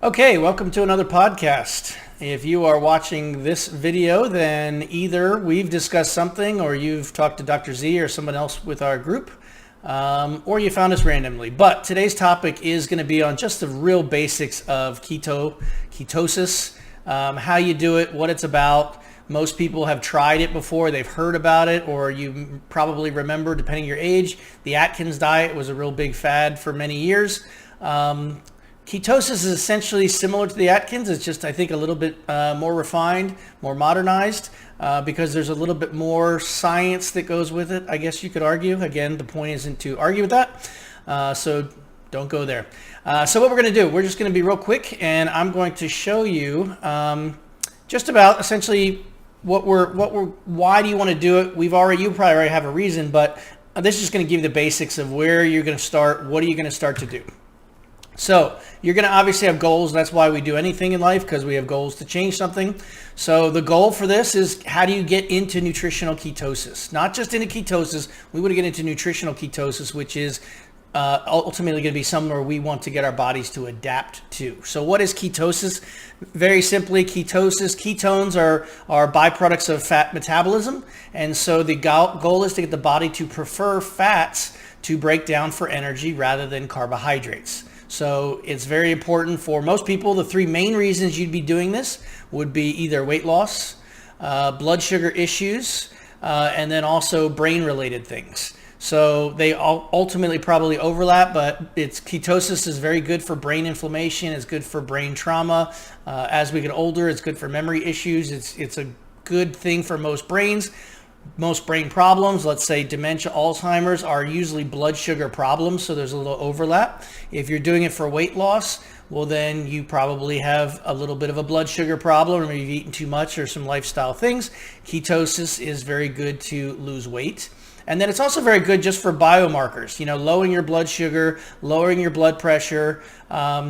Okay, welcome to another podcast. If you are watching this video, then either we've discussed something or you've talked to Dr. Z or someone else with our group, or you found us randomly. But today's topic is going to be on just the real basics of ketosis, how you do it, what it's about. Most people have tried it before, they've heard about it, or you probably remember, depending on your age, the Atkins diet was a real big fad for many years. Ketosis is essentially similar to the Atkins. It's just, I think, a little bit more refined, more modernized, because there's a little bit more science that goes with it, I guess you could argue. Again, the point isn't to argue with that, so don't go there. So what we're going to do, we're just going to be real quick, and I'm going to show you just about essentially why do you want to do it. You probably already have a reason, but this is just going to give you the basics of where you're going to start, what are you going to start to do. So you're going to obviously have goals. That's why we do anything in life, because we have goals to change something. So the goal for this is, how do you get into nutritional ketosis? Not just into ketosis. We want to get into nutritional ketosis, which is ultimately going to be somewhere we want to get our bodies to adapt to. So what is ketosis? Very simply, ketones are byproducts of fat metabolism. And so the goal is to get the body to prefer fats to break down for energy rather than carbohydrates. So it's very important for most people. The three main reasons you'd be doing this would be either weight loss, blood sugar issues, and then also brain-related things. So they all ultimately probably overlap, but ketosis is very good for brain inflammation. It's good for brain trauma. As we get older, it's good for memory issues. It's a good thing for most brains. Most brain problems, let's say dementia, Alzheimer's, are usually blood sugar problems, so there's a little overlap. If you're doing it for weight loss, well, then you probably have a little bit of a blood sugar problem, or you've eaten too much or some lifestyle things. Ketosis is very good to lose weight. And then it's also very good just for biomarkers, lowering your blood sugar, lowering your blood pressure,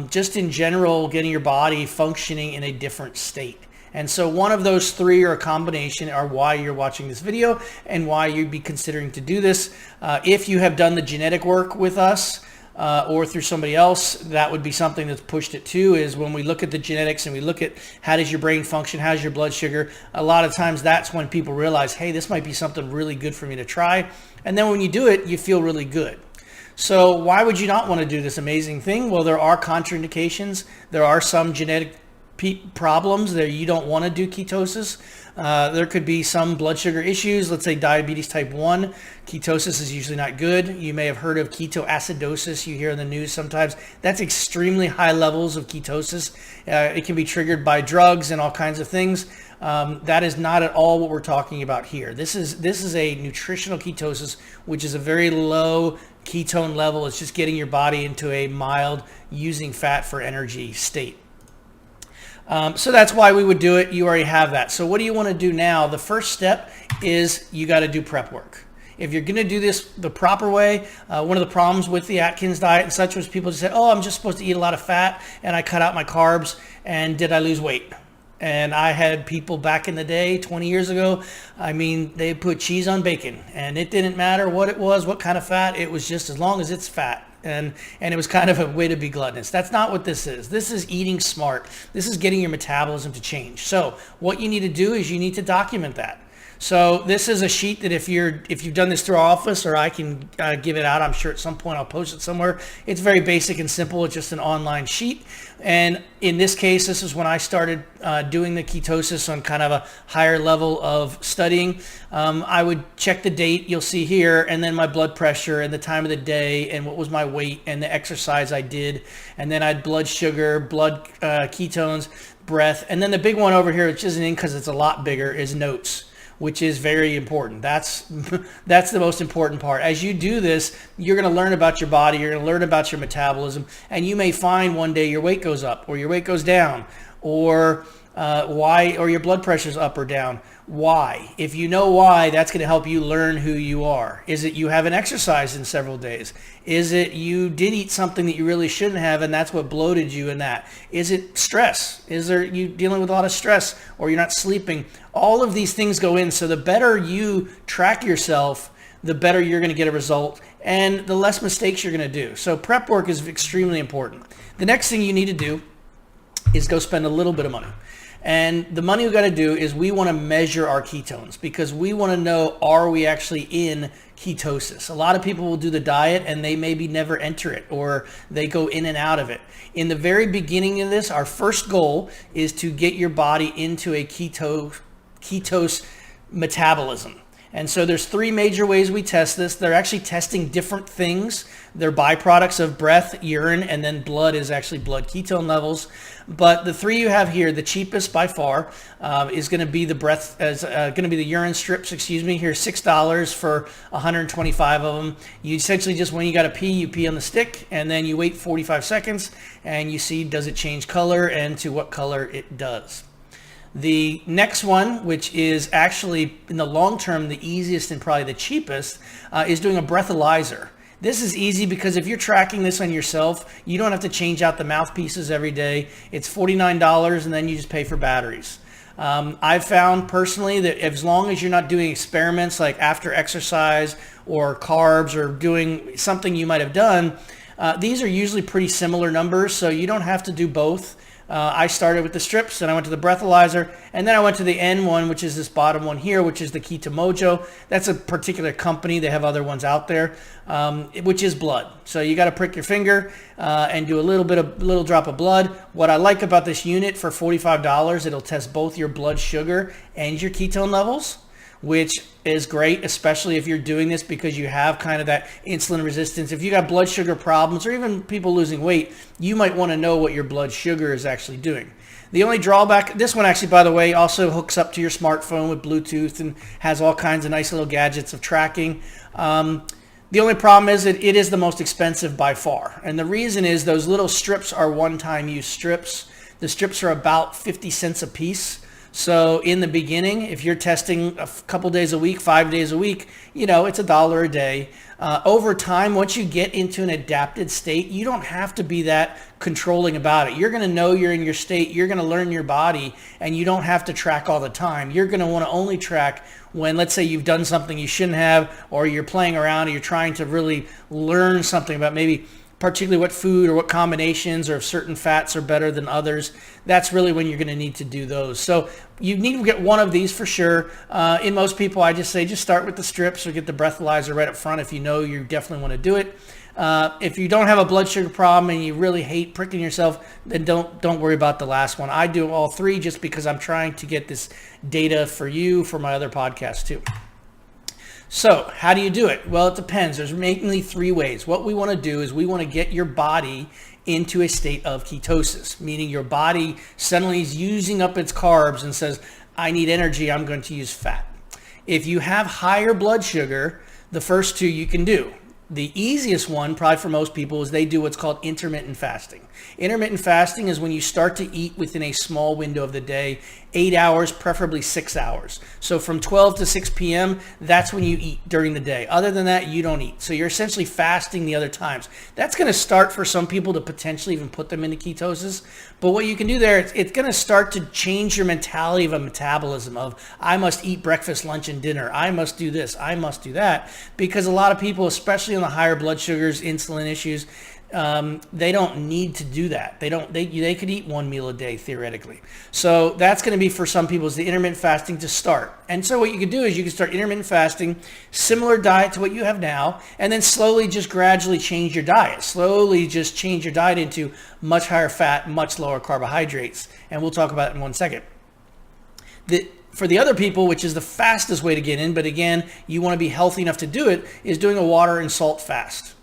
just in general, getting your body functioning in a different state. And so one of those three, or a combination, are why you're watching this video and why you'd be considering to do this. If you have done the genetic work with us or through somebody else, that would be something that's pushed it too, is when we look at the genetics and we look at how does your brain function, how's your blood sugar, a lot of times that's when people realize, hey, this might be something really good for me to try. And then when you do it, you feel really good. So why would you not want to do this amazing thing? Well, there are contraindications. There are some genetic problems that you don't want to do ketosis. There could be some blood sugar issues, let's say diabetes type 1. Ketosis is usually not good. You may have heard of ketoacidosis. You hear in the news sometimes. That's extremely high levels of ketosis. It can be triggered by drugs and all kinds of things. That is not at all what we're talking about here. This is a nutritional ketosis, which is a very low ketone level. It's just getting your body into a mild using fat for energy state. So that's why we would do it. You already have that. So what do you want to do now? The first step is you got to do prep work. If you're going to do this the proper way, one of the problems with the Atkins diet and such was people just said, oh, I'm just supposed to eat a lot of fat and I cut out my carbs, and did I lose weight? And I had people back in the day, 20 years ago, they put cheese on bacon, and it didn't matter what it was, what kind of fat. It was just as long as it's fat. And it was kind of a way to be gluttonous. That's not what this is. This is eating smart. This is getting your metabolism to change. So what you need to do is you need to document that. So this is a sheet that if you've done this through our office, or I can give it out, I'm sure at some point I'll post it somewhere. It's very basic and simple. It's just an online sheet. And in this case, this is when I started doing the ketosis on kind of a higher level of studying. I would check the date, you'll see here, and then my blood pressure and the time of the day and what was my weight and the exercise I did. And then I'd blood sugar, blood ketones, breath. And then the big one over here, which isn't in because it's a lot bigger, is notes, which is very important. That's the most important part. As you do this, you're going to learn about your body, you're going to learn about your metabolism, and you may find one day your weight goes up or your weight goes down, or your blood pressure's up or down. Why? If you know why, that's going to help you learn who you are. Is it you haven't exercised in several days? Is it you did eat something that you really shouldn't have, and that's what bloated you in that? Is it stress? Is there you dealing with a lot of stress, or you're not sleeping? All of these things go in. So the better you track yourself, the better you're going to get a result, and the less mistakes you're going to do. So prep work is extremely important. The next thing you need to do is go spend a little bit of money. And the money we got to do is we want to measure our ketones, because we want to know, are we actually in ketosis? A lot of people will do the diet and they maybe never enter it, or they go in and out of it. In the very beginning of this, our first goal is to get your body into a ketose metabolism. And so there's three major ways we test this. They're actually testing different things. They're byproducts of breath, urine, and then blood is actually blood ketone levels. But the three you have here, the cheapest by far, is going to be the the urine strips. Here's $6 for 125 of them. You essentially just, when you got to pee, you pee on the stick, and then you wait 45 seconds, and you see, does it change color, and to what color it does. The next one, which is actually in the long term the easiest and probably the cheapest, is doing a breathalyzer. This is easy because if you're tracking this on yourself, you don't have to change out the mouthpieces every day. It's $49 and then you just pay for batteries. I've found personally that as long as you're not doing experiments like after exercise or carbs or doing something you might have done, these are usually pretty similar numbers, so you don't have to do both. I started with the strips, and I went to the breathalyzer, and then I went to the N one, which is this bottom one here, which is the Keto Mojo. That's a particular company. They have other ones out there, which is blood. So you got to prick your finger and do a little drop of blood. What I like about this unit, for $45, it'll test both your blood sugar and your ketone levels, which is great, especially if you're doing this because you have kind of that insulin resistance. If you got blood sugar problems, or even people losing weight, you might want to know what your blood sugar is actually doing. The only drawback, this one actually, by the way, also hooks up to your smartphone with Bluetooth and has all kinds of nice little gadgets of tracking. The only problem is that it is the most expensive by far. And the reason is those little strips are one-time use strips. The strips are about 50 cents a piece. So in the beginning, if you're testing a couple days a week, 5 days a week, it's $1 a day. Over time, once you get into an adapted state, you don't have to be that controlling about it. You're going to know you're in your state. You're going to learn your body, and you don't have to track all the time. You're going to want to only track when, let's say, you've done something you shouldn't have, or you're playing around, or you're trying to really learn something about maybe particularly what food or what combinations or if certain fats are better than others. That's really when you're going to need to do those. So you need to get one of these for sure. In most people, I just say just start with the strips or get the breathalyzer right up front if you know you definitely want to do it. If you don't have a blood sugar problem and you really hate pricking yourself, then don't worry about the last one. I do all three just because I'm trying to get this data for you for my other podcasts too. So how do you do it? Well, it depends. There's mainly three ways. What we want to do is we want to get your body into a state of ketosis, meaning your body suddenly is using up its carbs and says, I need energy, I'm going to use fat. If you have higher blood sugar, the first two you can do. The easiest one, probably for most people, is they do what's called intermittent fasting. Intermittent fasting is when you start to eat within a small window of the day, 8 hours, preferably 6 hours. So from 12 to 6 p.m., that's when you eat during the day. Other than that, you don't eat. So you're essentially fasting the other times. That's going to start for some people to potentially even put them into ketosis. But what you can do there, it's going to start to change your mentality of a metabolism of, I must eat breakfast, lunch, and dinner. I must do this. I must do that. Because a lot of people, especially on the higher blood sugars, insulin issues, they don't need to do that. They could eat one meal a day theoretically. So that's going to be for some people is the intermittent fasting to start. And so what you can do is you can start intermittent fasting, similar diet to what you have now, and then slowly just gradually change your diet. Slowly just change your diet into much higher fat, much lower carbohydrates. And we'll talk about it in 1 second. For the other people, which is the fastest way to get in, but again, you want to be healthy enough to do it, is doing a water and salt fast.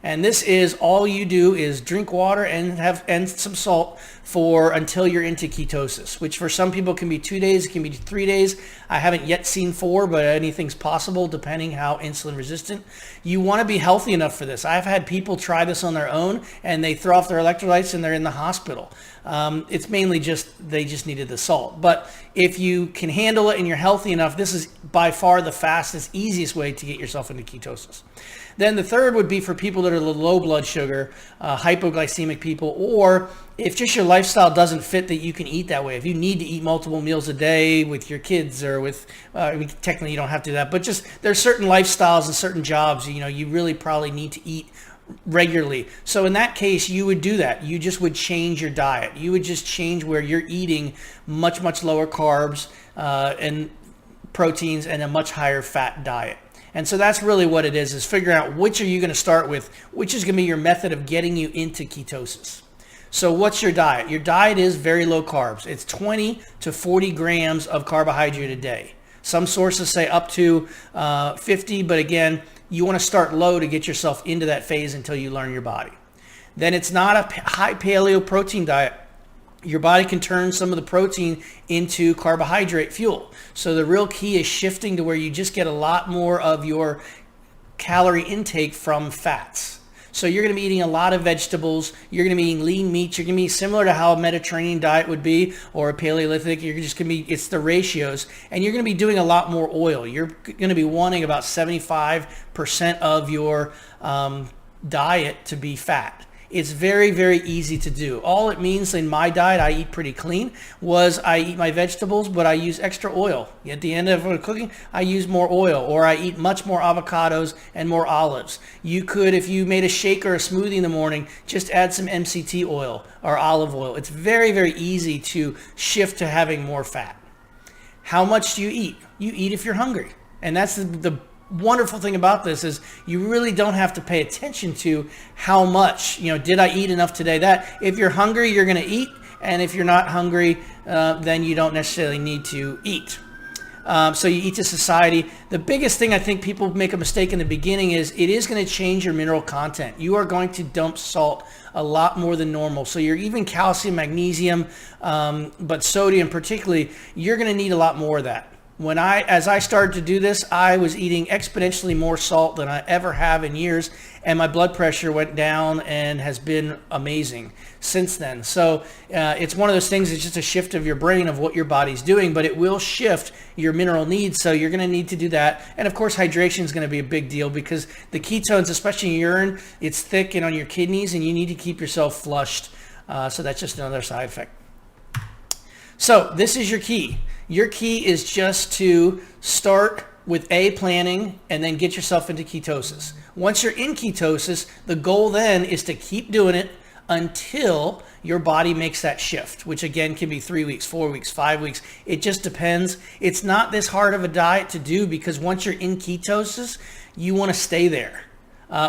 And this is all you do is drink water and some salt until you're into ketosis, which for some people can be 2 days, it can be 3 days. I haven't yet seen 4, but anything's possible depending how insulin resistant. You want to be healthy enough for this. I've had people try this on their own and they throw off their electrolytes and they're in the hospital. It's mainly they just needed the salt. But if you can handle it and you're healthy enough, this is by far the fastest, easiest way to get yourself into ketosis. Then the third would be for people that are low blood sugar, hypoglycemic people, or if just your lifestyle doesn't fit that you can eat that way. If you need to eat multiple meals a day with your kids or with, technically you don't have to do that, but just there's certain lifestyles and certain jobs, you really probably need to eat regularly. So in that case, you would do that. You just would change your diet. You would just change where you're eating much, much lower carbs and proteins and a much higher fat diet. And so that's really what it is figuring out which are you going to start with, which is going to be your method of getting you into ketosis. So what's your diet? Your diet is very low carbs. It's 20 to 40 grams of carbohydrate a day. Some sources say up to 50, but again, you want to start low to get yourself into that phase until you learn your body. Then it's not a high paleo protein diet. Your body can turn some of the protein into carbohydrate fuel. So the real key is shifting to where you just get a lot more of your calorie intake from fats. So you're going to be eating a lot of vegetables. You're going to be eating lean meats. You're going to be similar to how a Mediterranean diet would be or a Paleolithic. You're just going to be, it's the ratios. And you're going to be doing a lot more oil. You're going to be wanting about 75% of your diet to be fat. It's very, very easy to do. All it means in my diet, I eat pretty clean, was I eat my vegetables, but I use extra oil. At the end of cooking, I use more oil, or I eat much more avocados and more olives. You could, if you made a shake or a smoothie in the morning, just add some MCT oil or olive oil. It's very, very easy to shift to having more fat. How much do you eat? You eat if you're hungry. And that's the wonderful thing about this is you really don't have to pay attention to how much, did I eat enough today? That if you're hungry, you're going to eat. And if you're not hungry, then you don't necessarily need to eat. So you eat to society. The biggest thing I think people make a mistake in the beginning is it is going to change your mineral content. You are going to dump salt a lot more than normal. So you're even calcium, magnesium, but sodium particularly, you're going to need a lot more of that. As I started to do this, I was eating exponentially more salt than I ever have in years, and my blood pressure went down and has been amazing since then. So it's one of those things, it's just a shift of your brain of what your body's doing, but it will shift your mineral needs, so you're going to need to do that. And of course, hydration is going to be a big deal because the ketones, especially in urine, it's thick and on your kidneys, and you need to keep yourself flushed. So that's just another side effect. So this is your key. Your key is just to start with planning and then get yourself into ketosis. Once you're in ketosis, the goal then is to keep doing it until your body makes that shift, which again can be 3 weeks, 4 weeks, 5 weeks. It just depends. It's not this hard of a diet to do because once you're in ketosis, you want to stay there.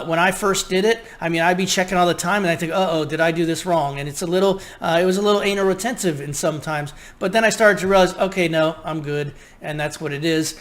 When I first did it, I'd be checking all the time and I think, did I do this wrong? And it was a little anal retentive in sometimes, but then I started to realize, okay, no, I'm good. And that's what it is.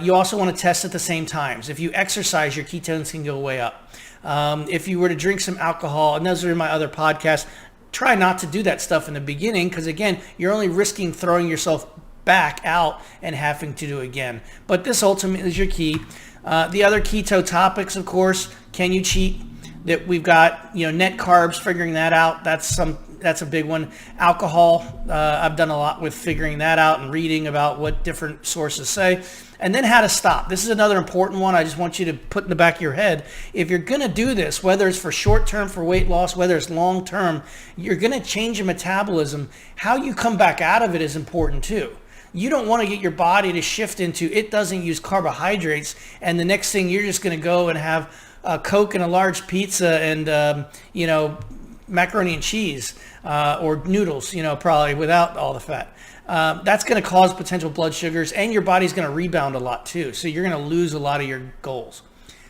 You also want to test at the same times. If you exercise, your ketones can go way up. If you were to drink some alcohol, and those are in my other podcasts, try not to do that stuff in the beginning because again, you're only risking throwing yourself back out and having to do it again. But this ultimately is your key. The other keto topics, of course, can you cheat? That we've got, net carbs, figuring that out. That's a big one. Alcohol, I've done a lot with figuring that out and reading about what different sources say. And then how to stop. This is another important one I just want you to put in the back of your head. If you're going to do this, whether it's for short term for weight loss, whether it's long term, you're going to change your metabolism. How you come back out of it is important too. You don't want to get your body to shift into it doesn't use carbohydrates, and the next thing you're just going to go and have a Coke and a large pizza and macaroni and cheese or noodles, probably without all the fat. That's going to cause potential blood sugars, and your body's going to rebound a lot too. So you're going to lose a lot of your goals.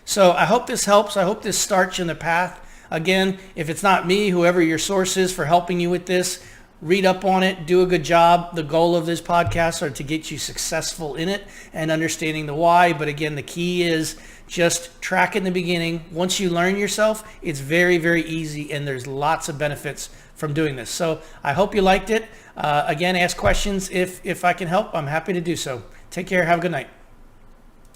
So I hope this helps. I hope this starts you in the path. Again, if it's not me, whoever your source is for helping you with this, read up on it, do a good job. The goal of this podcast are to get you successful in it and understanding the why. But again, the key is just track in the beginning. Once you learn yourself, it's very, very easy, and there's lots of benefits from doing this. So I hope you liked it. Again, ask questions. If I can help, I'm happy to do so. Take care. Have a good night.